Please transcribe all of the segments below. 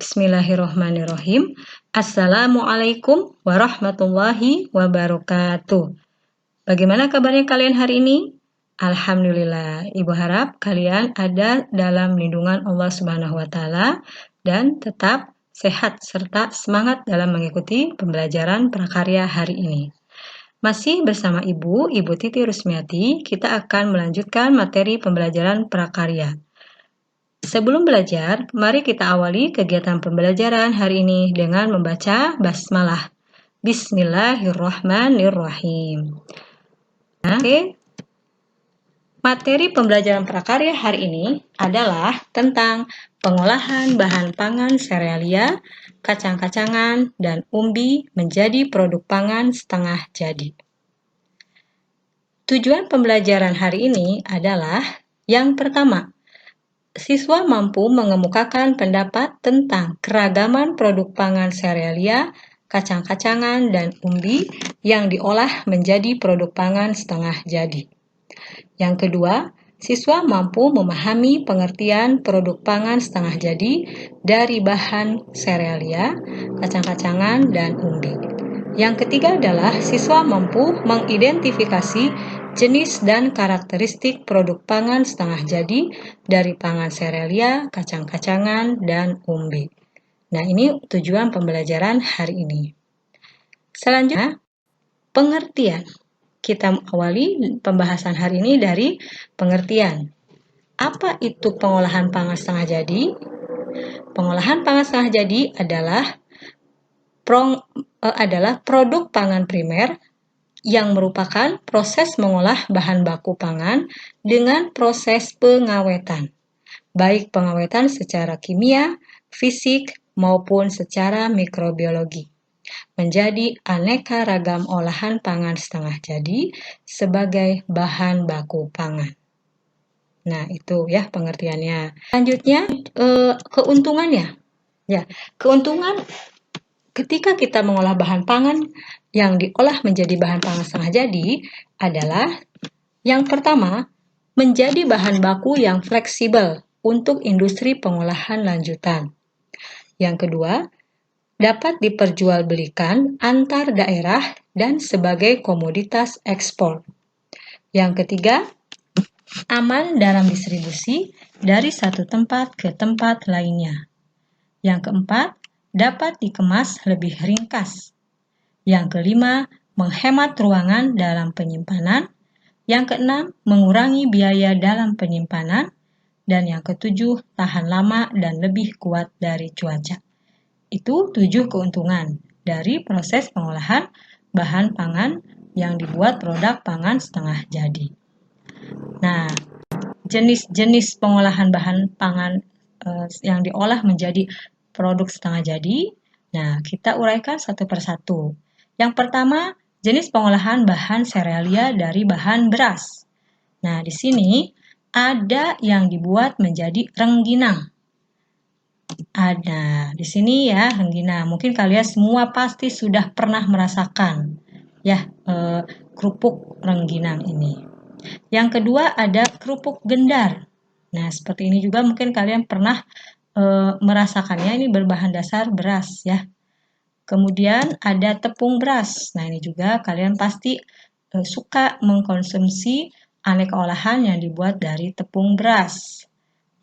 Bismillahirrohmanirrohim. Assalamualaikum warahmatullahi wabarakatuh. Bagaimana kabarnya kalian hari ini? Alhamdulillah. Ibu harap kalian ada dalam lindungan Allah Subhanahu wa Ta'ala dan tetap sehat serta semangat dalam mengikuti pembelajaran prakarya hari ini. Masih bersama Ibu Titi Rusmiati, kita akan melanjutkan materi pembelajaran prakarya. Sebelum belajar, mari kita awali kegiatan pembelajaran hari ini dengan membaca basmalah. Bismillahirrahmanirrahim. Oke. Materi pembelajaran prakarya hari ini adalah tentang pengolahan bahan pangan serealia, kacang-kacangan, dan umbi menjadi produk pangan setengah jadi. Tujuan pembelajaran hari ini adalah yang pertama, siswa mampu mengemukakan pendapat tentang keragaman produk pangan serealia, kacang-kacangan, dan umbi yang diolah menjadi produk pangan setengah jadi. Yang kedua, siswa mampu memahami pengertian produk pangan setengah jadi dari bahan serealia, kacang-kacangan, dan umbi. Yang ketiga adalah siswa mampu mengidentifikasi jenis dan karakteristik produk pangan setengah jadi dari pangan serealia, kacang-kacangan, dan umbi. Nah, ini tujuan pembelajaran hari ini. Selanjutnya, pengertian. Kita awali pembahasan hari ini dari pengertian. Apa itu pengolahan pangan setengah jadi? Pengolahan pangan setengah jadi adalah produk pangan primer yang merupakan proses mengolah bahan baku pangan dengan proses pengawetan, baik pengawetan secara kimia, fisik, maupun secara mikrobiologi, menjadi aneka ragam olahan pangan setengah jadi sebagai bahan baku pangan. Nah, itu ya pengertiannya. Selanjutnya, keuntungannya. Ya, keuntungan ketika kita mengolah bahan pangan yang diolah menjadi bahan pangan setengah jadi adalah yang pertama, menjadi bahan baku yang fleksibel untuk industri pengolahan lanjutan. Yang kedua, dapat diperjualbelikan antar daerah dan sebagai komoditas ekspor. Yang ketiga, aman dalam distribusi dari satu tempat ke tempat lainnya. Yang keempat, dapat dikemas lebih ringkas. Yang kelima, menghemat ruangan dalam penyimpanan. Yang keenam, mengurangi biaya dalam penyimpanan. Dan yang ketujuh, tahan lama dan lebih kuat dari cuaca. Itu 7 keuntungan dari proses pengolahan bahan pangan yang dibuat produk pangan setengah jadi. Nah, jenis-jenis pengolahan bahan pangan yang diolah menjadi produk setengah jadi, nah kita uraikan satu persatu. Yang pertama, jenis pengolahan bahan serealia dari bahan beras. Nah, di sini ada yang dibuat menjadi rengginang. Ada di sini ya rengginang. Mungkin kalian semua pasti sudah pernah merasakan ya kerupuk rengginang ini. Yang kedua ada kerupuk gendar. Nah, seperti ini juga mungkin kalian pernah merasakannya, ini berbahan dasar beras ya. Kemudian ada tepung beras. Nah, ini juga kalian pasti suka mengkonsumsi aneka olahan yang dibuat dari tepung beras.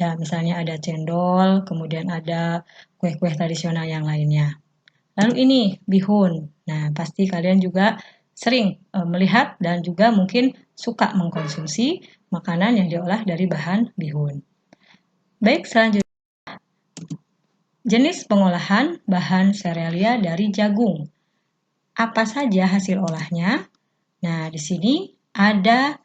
Ya, misalnya ada cendol, kemudian ada kue-kue tradisional yang lainnya. Lalu ini bihun. Nah, pasti kalian juga sering melihat dan juga mungkin suka mengkonsumsi makanan yang diolah dari bahan bihun. Baik, selanjutnya. Jenis pengolahan bahan serealia dari jagung. Apa saja hasil olahnya? Nah, di sini ada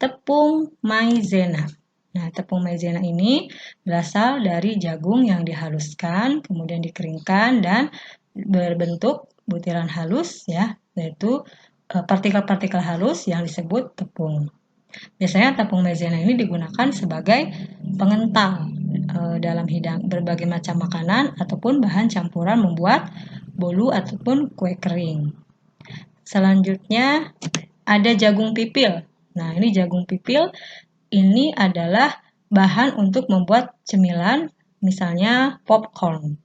tepung maizena. Nah, tepung maizena ini berasal dari jagung yang dihaluskan, kemudian dikeringkan dan berbentuk butiran halus ya, yaitu partikel-partikel halus yang disebut tepung. Biasanya tepung maizena ini digunakan sebagai pengental dalam berbagai macam makanan ataupun bahan campuran membuat bolu ataupun kue kering. Selanjutnya ada jagung pipil. Nah, ini jagung pipil ini adalah bahan untuk membuat cemilan, misalnya popcorn.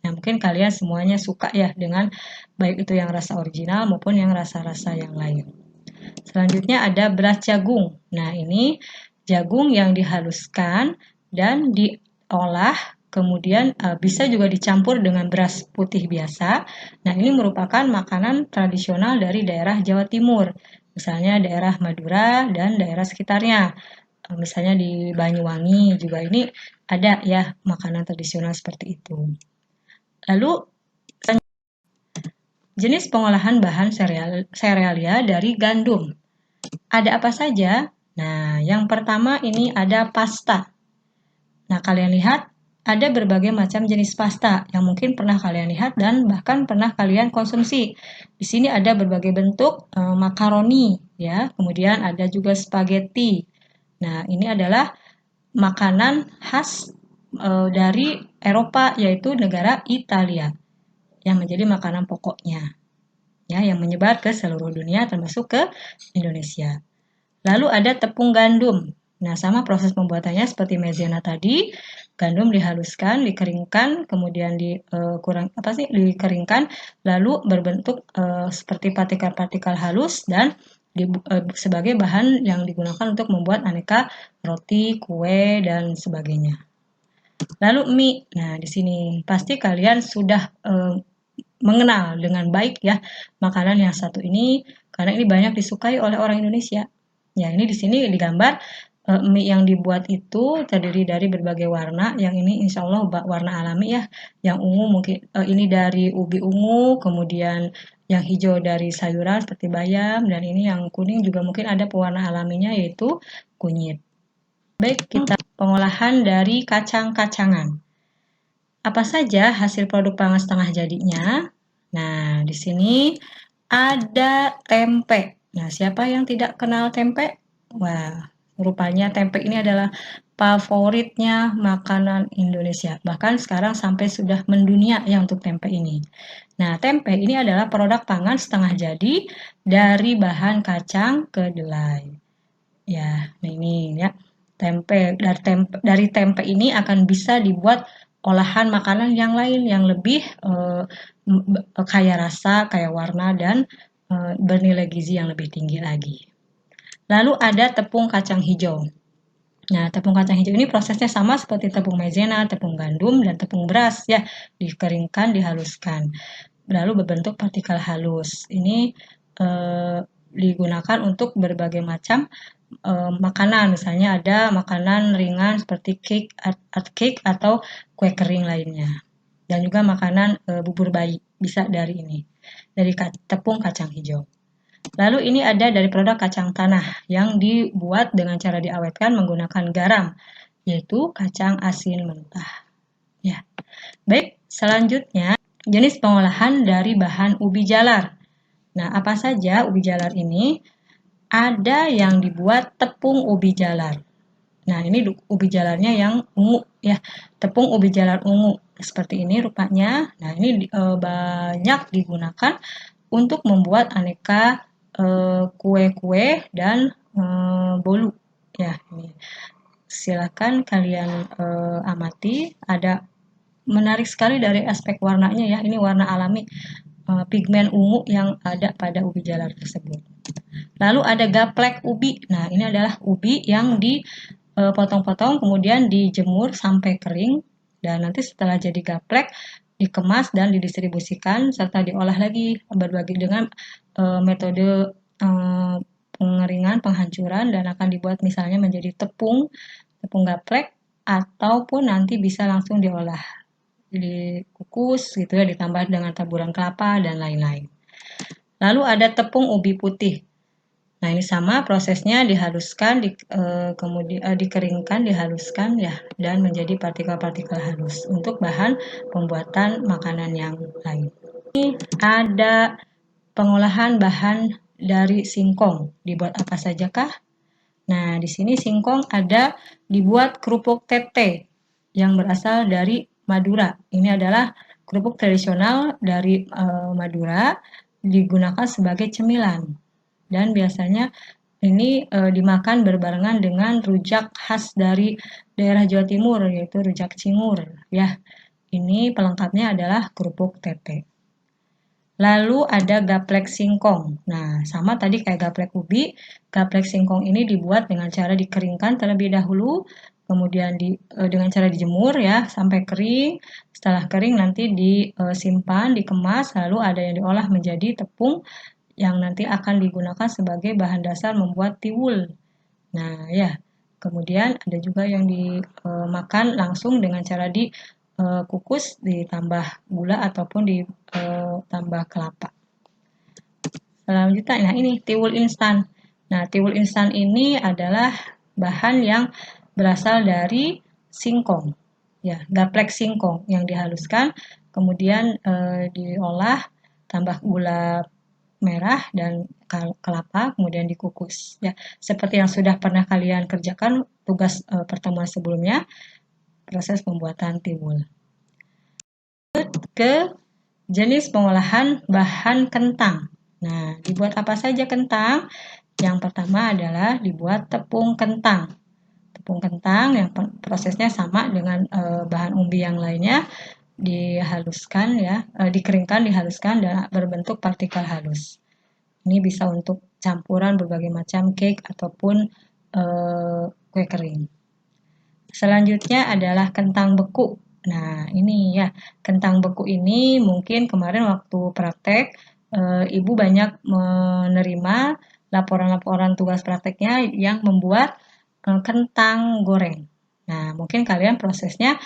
Nah, mungkin kalian semuanya suka ya dengan baik itu yang rasa original maupun yang rasa-rasa yang lain. Selanjutnya ada beras jagung. Nah, ini jagung yang dihaluskan dan diolah, kemudian bisa juga dicampur dengan beras putih biasa. Nah, ini merupakan makanan tradisional dari daerah Jawa Timur, misalnya daerah Madura dan daerah sekitarnya. Misalnya di Banyuwangi juga ini ada ya makanan tradisional seperti itu. Lalu jenis pengolahan bahan serealia dari gandum. Ada apa saja? Nah, yang pertama ini ada pasta. Nah, kalian lihat ada berbagai macam jenis pasta yang mungkin pernah kalian lihat dan bahkan pernah kalian konsumsi. Di sini ada berbagai bentuk makaroni ya, kemudian ada juga spaghetti. Nah, ini adalah makanan khas dari Eropa yaitu negara Italia yang menjadi makanan pokoknya ya yang menyebar ke seluruh dunia termasuk ke Indonesia. Lalu ada tepung gandum. Nah, sama proses pembuatannya seperti maizena tadi, gandum dihaluskan, dikeringkan, kemudian dikeringkan, lalu berbentuk seperti partikel-partikel halus dan sebagai bahan yang digunakan untuk membuat aneka roti, kue, dan sebagainya. Lalu mie. Nah, di sini pasti kalian sudah mengenal dengan baik ya makanan yang satu ini karena ini banyak disukai oleh orang Indonesia. Ya, ini di sini digambar mie yang dibuat itu terdiri dari berbagai warna. Yang ini insya Allah warna alami ya. Yang ungu mungkin ini dari ubi ungu, kemudian yang hijau dari sayuran seperti bayam, dan ini yang kuning juga mungkin ada pewarna alaminya yaitu kunyit. Baik, kita pengolahan dari kacang-kacangan. Apa saja hasil produk pangan setengah jadinya? Nah, di sini ada tempe. Nah, siapa yang tidak kenal tempe? Wah, rupanya tempe ini adalah favoritnya makanan Indonesia. Bahkan sekarang sampai sudah mendunia ya untuk tempe ini. Nah, tempe ini adalah produk pangan setengah jadi dari bahan kacang kedelai. Ya, nah ini ya. Dari tempe ini akan bisa dibuat olahan makanan yang lain yang lebih kaya rasa, kaya warna, dan bernilai gizi yang lebih tinggi lagi. Lalu ada tepung kacang hijau. Nah, tepung kacang hijau ini prosesnya sama seperti tepung maizena, tepung gandum, dan tepung beras ya, dikeringkan, dihaluskan. Lalu berbentuk partikel halus. Ini digunakan untuk berbagai macam makanan, misalnya ada makanan ringan seperti cake atau kue kering lainnya, dan juga makanan bubur bayi bisa dari ini, dari tepung kacang hijau. Lalu ini ada dari produk kacang tanah yang dibuat dengan cara diawetkan menggunakan garam, yaitu kacang asin mentah. Ya, baik. Selanjutnya jenis pengolahan dari bahan ubi jalar. Nah, apa saja ubi jalar ini? Ada yang dibuat tepung ubi jalar. Nah, ini ubi jalarnya yang ungu ya. Tepung ubi jalar ungu seperti ini rupanya. Nah, ini banyak digunakan untuk membuat aneka kue-kue dan bolu ya. Ini silakan kalian amati. Ada menarik sekali dari aspek warnanya ya. Ini warna alami pigmen ungu yang ada pada ubi jalar tersebut. Lalu ada gaplek ubi. Nah, ini adalah ubi yang dipotong-potong kemudian dijemur sampai kering dan nanti setelah jadi gaplek dikemas dan didistribusikan serta diolah lagi berbagai dengan metode pengeringan, penghancuran, dan akan dibuat misalnya menjadi tepung gaplek ataupun nanti bisa langsung diolah, dikukus gitu ya, ditambah dengan taburan kelapa dan lain-lain. Lalu ada tepung ubi putih. Nah, ini sama prosesnya, dihaluskan, kemudian dikeringkan, dihaluskan ya, dan menjadi partikel-partikel halus untuk bahan pembuatan makanan yang lain. Ini ada pengolahan bahan dari singkong. Dibuat apa sajakah? Nah, di sini singkong ada dibuat kerupuk tete yang berasal dari Madura. Ini adalah kerupuk tradisional dari Madura, digunakan sebagai cemilan. Dan biasanya ini dimakan berbarengan dengan rujak khas dari daerah Jawa Timur, yaitu rujak cingur ya. Ini pelengkapnya adalah kerupuk tempe. Lalu ada gaplek singkong. Nah, sama tadi kayak gaplek ubi, gaplek singkong ini dibuat dengan cara dikeringkan terlebih dahulu, kemudian dengan cara dijemur ya sampai kering. Setelah kering nanti disimpan, dikemas, lalu ada yang diolah menjadi tepung yang nanti akan digunakan sebagai bahan dasar membuat tiwul. Nah, ya. Kemudian ada juga yang dimakan langsung dengan cara dikukus ditambah gula ataupun ditambah kelapa. Selanjutnya, nah ini tiwul instan. Nah, tiwul instan ini adalah bahan yang berasal dari singkong, ya, gaplek singkong yang dihaluskan, kemudian diolah, tambah gula merah dan kelapa, kemudian dikukus. Ya, seperti yang sudah pernah kalian kerjakan tugas pertemuan sebelumnya, proses pembuatan tiwul. Ke jenis pengolahan bahan kentang. Nah, dibuat apa saja kentang? Yang pertama adalah dibuat tepung kentang. Tepung kentang yang prosesnya sama dengan bahan umbi yang lainnya, dihaluskan ya, dikeringkan, dihaluskan dan berbentuk partikel halus. Ini bisa untuk campuran berbagai macam cake ataupun kue kering. Selanjutnya adalah kentang beku. Nah, ini ya, kentang beku ini mungkin kemarin waktu praktek, Ibu banyak menerima laporan-laporan tugas prakteknya yang membuat kentang goreng. Nah, mungkin kalian prosesnya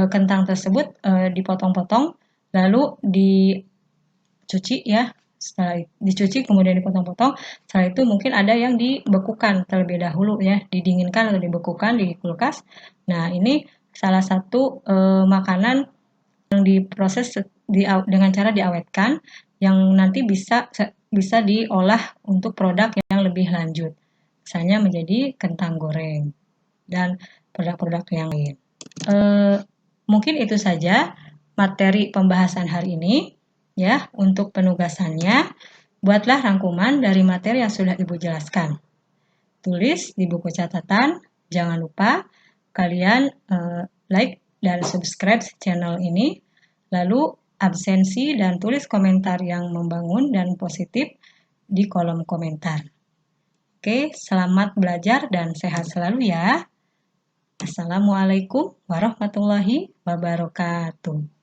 kentang tersebut dipotong-potong, lalu dicuci ya, setelah dicuci kemudian dipotong-potong, setelah itu mungkin ada yang dibekukan terlebih dahulu ya, didinginkan atau dibekukan di kulkas. Nah, ini salah satu makanan yang diproses dengan cara diawetkan yang nanti bisa diolah untuk produk yang lebih lanjut. Misalnya menjadi kentang goreng dan produk-produk yang lain. Mungkin itu saja materi pembahasan hari ini. Ya, untuk penugasannya, buatlah rangkuman dari materi yang sudah Ibu jelaskan. Tulis di buku catatan, jangan lupa kalian like dan subscribe channel ini, lalu absensi dan tulis komentar yang membangun dan positif di kolom komentar. Oke, selamat belajar dan sehat selalu ya. Assalamualaikum warahmatullahi wabarakatuh.